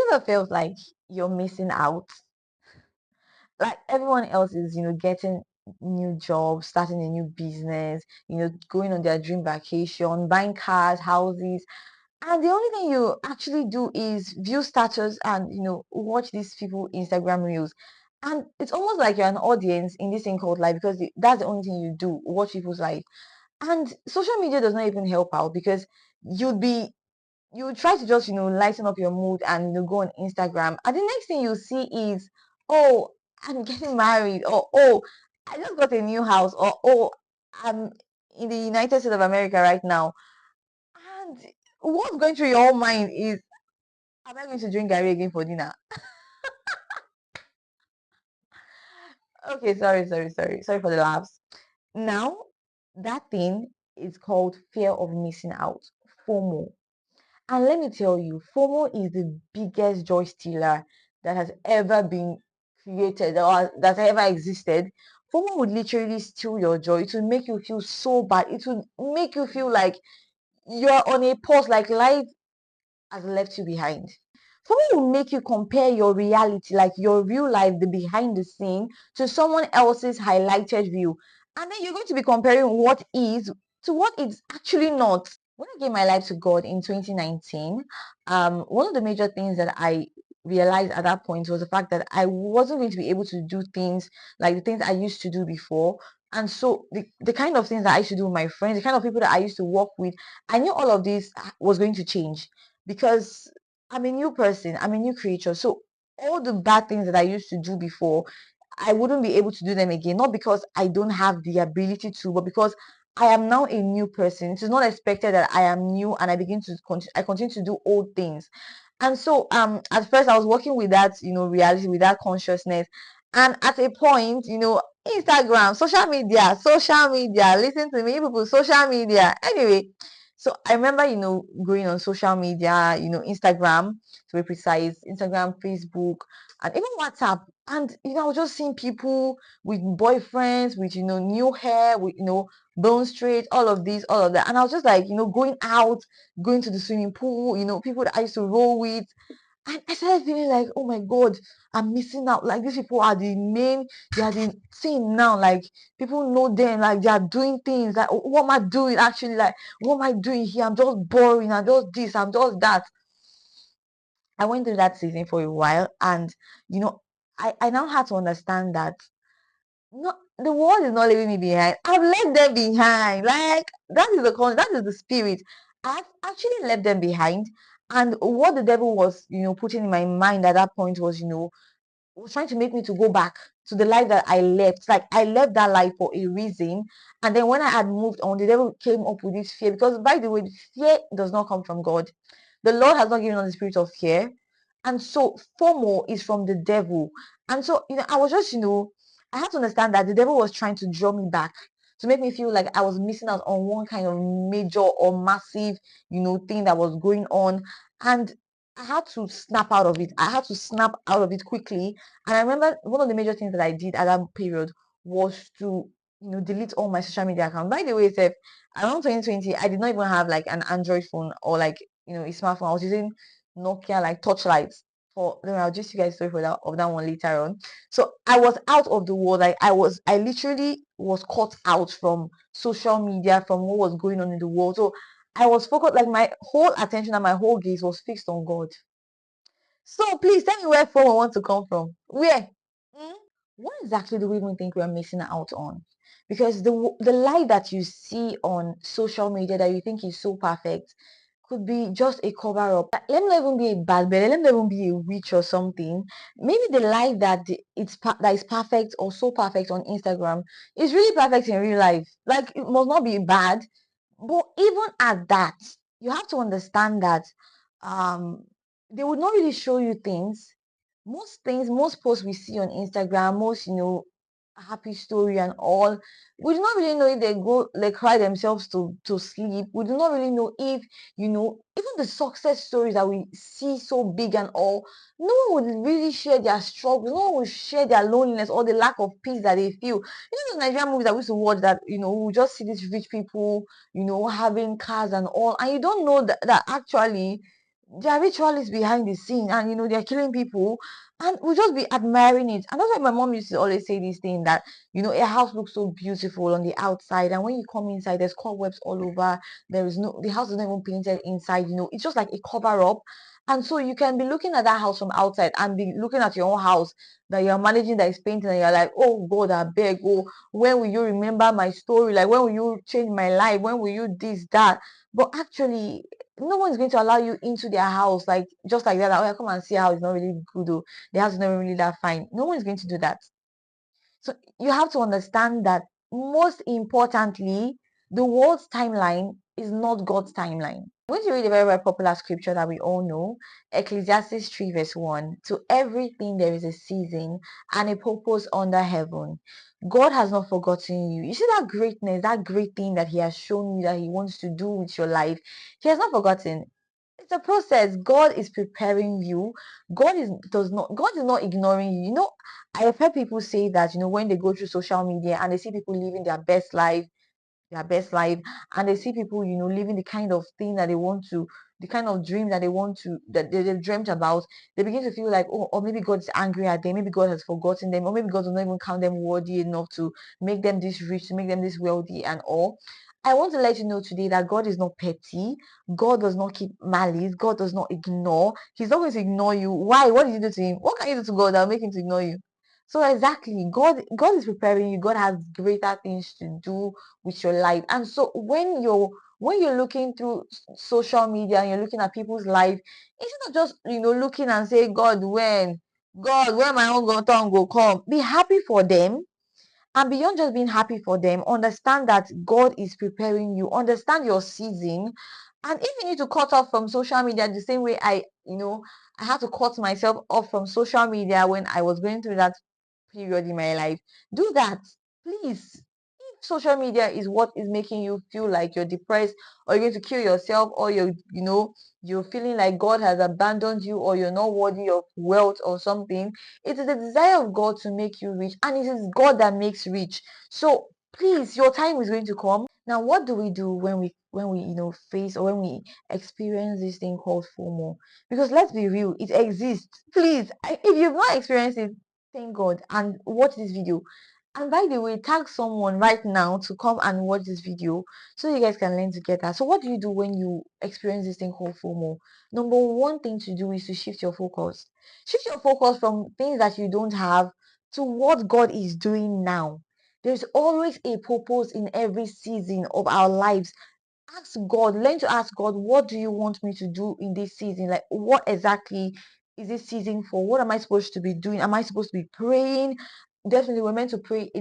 you ever felt like you're missing out? Like everyone else is, getting new jobs, starting a new business, going on their dream vacation, buying cars, houses, and the only thing you actually do is view status and watch these people Instagram reels. And it's almost like you're an audience in this thing called life because that's the only thing you do, watch people's life. And social media does not even help out because you'd be you would try to just lighten up your mood and go on Instagram, and the next thing you see is, oh, I'm getting married, or oh, I just got a new house, or oh, I'm in the United States of America right now. And what's going through your mind is, am I going to drink Gary again for dinner? Okay, sorry for the laughs. Now, that thing is called fear of missing out, FOMO. And let me tell you, FOMO is the biggest joy stealer that has ever been created or that ever existed. FOMO would literally steal your joy. It will make you feel so bad. It will make you feel like you're on a pause, like life has left you behind. FOMO will make you compare your reality, like your real life, the behind the scene, to someone else's highlighted view. And then you're going to be comparing what is to what it's actually not. When I gave my life to God in 2019, one of the major things that I realized at that point was the fact that I wasn't going to be able to do things like the things I used to do before. And so the kind of things that I used to do with my friends, the kind of people that I used to work with, I knew all of this was going to change because I'm a new person, I'm a new creature. So all the bad things that I used to do before, I wouldn't be able to do them again. Not because I don't have the ability to, but because I am now a new person. It is not expected that I am new and I continue to do old things. And so at first I was working with that, reality, with that consciousness. And at a point, Instagram, social media, listen to me, people, social media. Anyway, so I remember, going on social media, Instagram to be precise, Instagram, Facebook, and even WhatsApp. And I was just seeing people with boyfriends, with new hair, with bone straight, all of this, all of that. And I was just like, going out, going to the swimming pool, people that I used to roll with. And I started feeling like, oh my God, I'm missing out. Like these people are they are the thing now. Like people know them, like they are doing things. Like, what am I doing actually? Like, what am I doing here? I'm just boring. I'm just this, I'm just that. I went through that season for a while, and you know, I now had to understand that no, the world is not leaving me behind. I've left them behind. Like that is the spirit. I've actually left them behind. And what the devil was, putting in my mind at that point was, was trying to make me to go back to the life that I left. Like I left that life for a reason. And then when I had moved on, the devil came up with this fear. Because by the way, fear does not come from God. The Lord has not given us the spirit of fear. And so FOMO is from the devil. And so, I was just, I had to understand that the devil was trying to draw me back to make me feel like I was missing out on one kind of major or massive, thing that was going on. And I had to snap out of it. I had to snap out of it quickly. And I remember one of the major things that I did at that period was to, delete all my social media accounts. By the way, Seth, around 2020, I did not even have like an Android phone or like, a smartphone. I was using Nokia like touchlights. Then I'll just you guys story for that of that one later on. So I was out of the world. Like I literally was cut out from social media, from what was going on in the world. So I was focused, like my whole attention and my whole gaze was fixed on God. So please tell me where FOMO want to come from. Where? Hmm? What exactly do we even think we're missing out on? Because the life that you see on social media that you think is so perfect could be just a cover up. Let me not even be a bad belly, let me not even be a witch or something. Maybe the life that is perfect or so perfect on Instagram is really perfect in real life. Like it must not be bad. But even at that, you have to understand that um they would not really show you things, most posts we see on Instagram, most happy story and all. We do not really know if they cry themselves to sleep. We do not really know if even the success stories that we see so big and all. No one would really share their struggles. No one would share their loneliness or the lack of peace that they feel. The Nigerian movies that we used to watch that we just see these rich people having cars and all, and you don't know that actually There are ritualists behind the scene, and they're killing people, and we'll just be admiring it. And that's why my mom used to always say this thing that a house looks so beautiful on the outside, and when you come inside, there's cobwebs all over. The house is not even painted inside. It's just like a cover up. And so you can be looking at that house from outside and be looking at your own house that you're managing, that is painting, and you're like, oh God, I beg, oh, when will you remember my story? Like, when will you change my life? When will you this, that? But actually, no one's going to allow you into their house, like just like that. Oh, yeah, come and see how it's not really good, or the house is not really that fine. No one's going to do that. So you have to understand that, most importantly, the world's timeline is not God's timeline. I'm going to read a very, very popular scripture that we all know, Ecclesiastes 3 verse 1. To everything there is a season and a purpose under heaven. God has not forgotten you. You see that greatness, that great thing that He has shown you that He wants to do with your life. He has not forgotten. It's a process. God is preparing you. God is not ignoring you. I have heard people say that, when they go through social media and they see people living their best life, and they see people, living the kind of thing that they want to, the kind of dream that they want to, that they've dreamt about, they begin to feel like, oh, or maybe God's angry at them, maybe God has forgotten them, or maybe God does not even count them worthy enough to make them this rich, to make them this wealthy and all. I want to let you know today that God is not petty. God does not keep malice. God does not ignore. He's not going to ignore you. Why? What did you do to him? What can you do to God that will make him to ignore you? So exactly, God is preparing you. God has greater things to do with your life. And so when you're looking through social media and you're looking at people's life, instead of just looking and say, God, when my own turn go come, be happy for them. And beyond just being happy for them, understand that God is preparing you. Understand your season. And if you need to cut off from social media the same way I had to cut myself off from social media when I was going through that period in my life, do that, please. If social media is what is making you feel like you're depressed, or you're going to kill yourself, or you're feeling like God has abandoned you, or you're not worthy of wealth or something, it is the desire of God to make you rich, and it is God that makes rich. So please, your time is going to come. Now, what do we do when we face, or when we experience this thing called FOMO? Because let's be real, it exists. Please, if you've not experienced it, thank God, and watch this video. And by the way, tag someone right now to come and watch this video so you guys can learn together. So what do you do when you experience this thing called FOMO? Number one thing to do is to shift your focus. Shift your focus from things that you don't have to what God is doing now. There's always a purpose in every season of our lives. Ask God, learn to ask God, what do you want me to do in this season? Like, what exactly is this season for? What am I supposed to be doing? Am I supposed to be praying? Definitely, we're meant to pray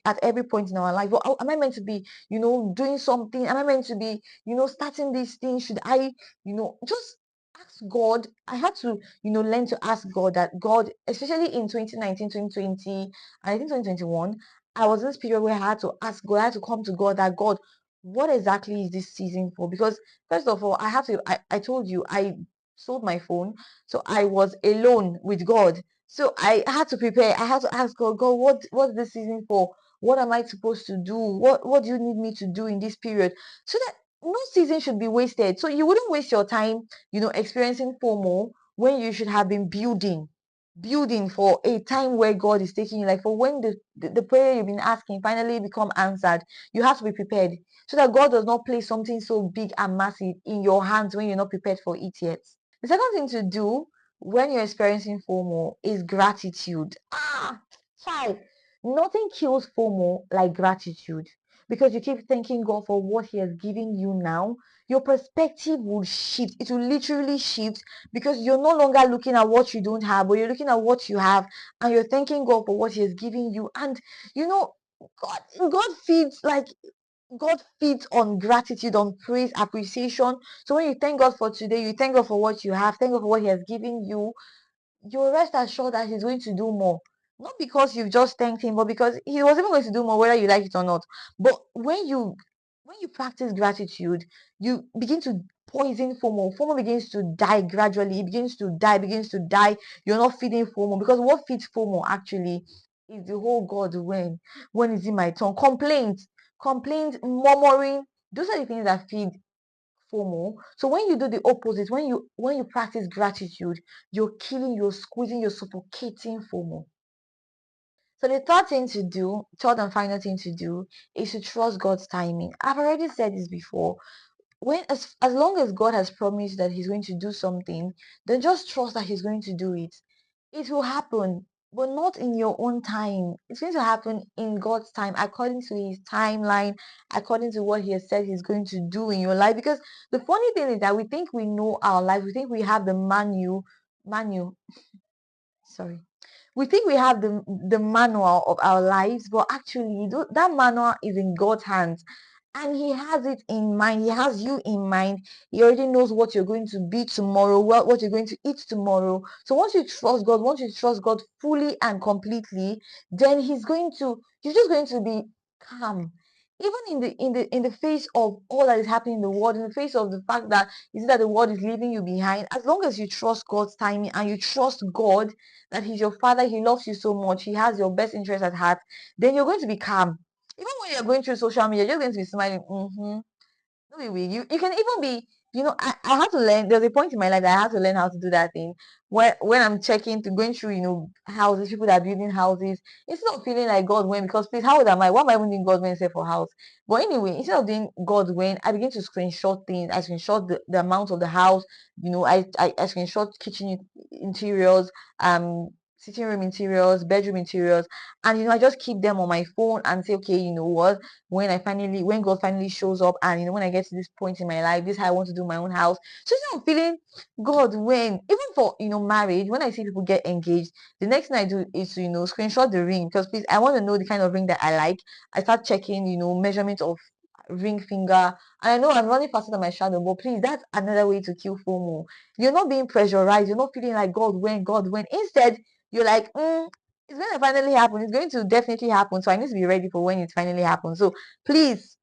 at every point in our life. But am I meant to be, doing something? Am I meant to be, starting this thing? Should I, just ask God? I had to, learn to ask God, that God, especially in 2019, 2020, and I think 2021, I was in this period where I had to ask God, I had to come to God, that God, what exactly is this season for? Because first of all, I told you, I sold my phone, so I was alone with God. So I had to prepare. I had to ask God, God, what's this season for? What am I supposed to do? What do you need me to do in this period? So that no season should be wasted. So you wouldn't waste your time, experiencing FOMO when you should have been building for a time where God is taking you, like for when the prayer you've been asking finally become answered. You have to be prepared, so that God does not place something so big and massive in your hands when you're not prepared for it yet. The second thing to do when you're experiencing FOMO is gratitude. Child, nothing kills FOMO like gratitude, because you keep thanking God for what He has given you now. Your perspective will shift. It will literally shift, because you're no longer looking at what you don't have, but you're looking at what you have, and you're thanking God for what He has given you. And you know, God feeds, like, God feeds on gratitude, on praise, appreciation. So when you thank God for today, you thank God for what you have, thank God for what He has given you, you rest assured that He's going to do more. Not because you've just thanked Him, but because He was even going to do more, whether you like it or not. But when you practice gratitude, you begin to poison FOMO. FOMO begins to die gradually. It begins to die. You're not feeding FOMO, because what feeds FOMO actually is the whole God, when is it my turn? Complaints, murmuring. Those are the things that feed FOMO. So when you do the opposite, when you practice gratitude, you're killing, you're squeezing, you're suffocating FOMO. So the third and final thing to do is to trust God's timing. I've already said this before. When as long as God has promised that He's going to do something, then just trust that He's going to do it. It will happen, but not in your own time. It's going to happen in God's time, according to His timeline, according to what He has said He's going to do in your life. Because the funny thing is that we think we know our life, we think we have the manual, sorry, we think we have the manual of our lives, but actually that manual is in God's hands, and He has it in mind. He has you in mind. He already knows what you're going to be tomorrow, what you're going to eat tomorrow. So once you trust God fully and completely, then you're just going to be calm, even in the face of all that is happening in the world, in the face of the fact that you see that the world is leaving you behind. As long as you trust God's timing and you trust God, that He's your Father, He loves you so much, He has your best interest at heart, then you're going to be calm. Even when you're going through social media, you're just going to be smiling. No, you can even be, I had to learn. There's a point in my life that I had to learn how to do that thing. When I'm checking to going through, houses, people that are building houses, instead of feeling like God when, because please, how old am I? What am I even doing God when say for house? But anyway, instead of doing God when, I begin to screenshot things. I screenshot the amount of the house. I screenshot kitchen interiors, sitting room interiors, bedroom interiors, and I just keep them on my phone and say, okay, you know what? When God finally shows up, and when I get to this point in my life, this is how I want to do my own house. So instead of feeling God when, even for marriage, when I see people get engaged, the next thing I do is to screenshot the ring, because please, I want to know the kind of ring that I like. I start checking measurement of ring finger, and I know I'm running faster than my shadow, but please, that's another way to kill FOMO. You're not being pressurized, you're not feeling like God when instead you're like, it's going to finally happen. It's going to definitely happen. So I need to be ready for when it finally happens. So please,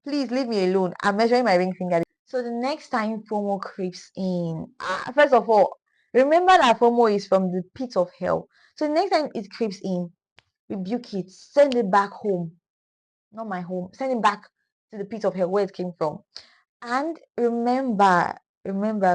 please leave me alone. I'm measuring my ring finger. So the next time FOMO creeps in, first of all, remember that FOMO is from the pit of hell. So the next time it creeps in, rebuke it, send it back home. Not my home. Send it back to the pit of hell where it came from. And remember,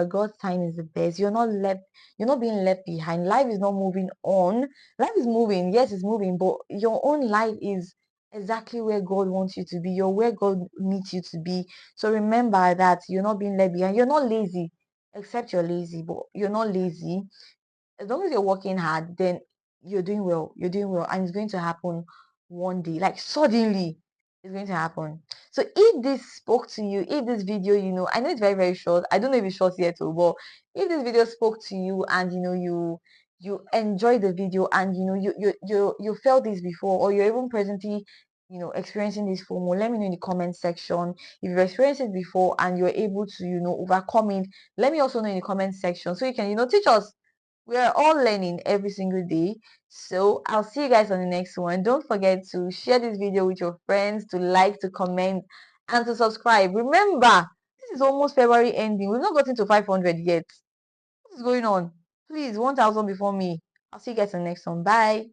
God's time is the best. You're not being left behind. Life is not moving on. Life is moving. Yes, it's moving, but your own life is exactly where God wants you to be. You're where God needs you to be. So remember that you're not being left behind. You're not lazy, except you're lazy, but you're not lazy. As long as you're working hard, then you're doing well. You're doing well, and it's going to happen one day. Like suddenly, it's going to happen. So if this spoke to you, if this video, I know it's very, very short. I don't know if it's short yet, but if this video spoke to you, and you enjoyed the video, and you felt this before, or you're even presently experiencing this FOMO, let me know in the comment section. If you've experienced it before and you're able to overcome it, let me also know in the comment section, so you can teach us. We are all learning every single day. So I'll see you guys on the next one. Don't forget to share this video with your friends, to like, to comment, and to subscribe. Remember, this is almost February ending. We've not gotten to 500 yet. What is going on? Please, 1000 before me. I'll see you guys on the next one. Bye.